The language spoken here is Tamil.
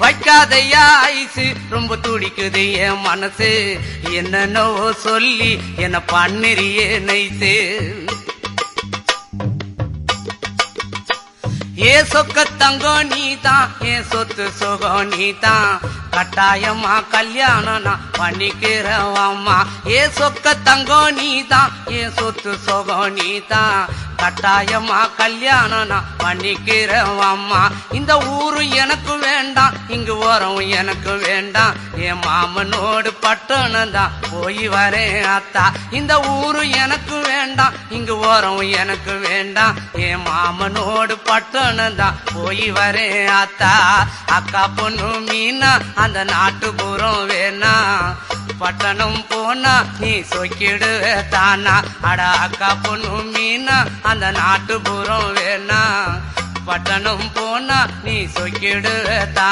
வைக்காதையா ஐசு ரொம்ப துடிக்குது என் மனசு என்னன்னோ சொல்லி என்ன பண்ணிரியே நைசு ஏ சொக்க தங்கம் நீதான் என் சொத்து சுகம் நீதான் கட்டாயமா கல்யாணம் நான் பண்ணிக்கிறவாம்மா ஏ சொக்க தங்கம் நீதான் என் சொத்து சுகம் நீதான் கட்டாயமா கல்யாணம் நான் பண்ணிக்கிறவாம்மா இந்த ஊரு எனக்கு வேண்டாம் இங்கு ஓரம் எனக்கு வேண்டாம் என் மாமனோடு பட்டணம் தான் போய் வரேன் அத்தா இந்த ஊரு எனக்கு வேண்டாம் இங்கு ஓரம் எனக்கு வேண்டாம் என் மாமனோடு பட்டணம் தான் போய் வரேன் அத்தா அக்கா பொண்ணு மீனா அந்த நாட்டுப்புறம் வேணா பட்டணம் போனா நீ சொக்கிடுவே தானா அட அக்கா பொண்ணு மீனா அந்த நாட்டுப்புறம் வேணா பட்டணம் போனா நீ சொக்கிடுவே தானா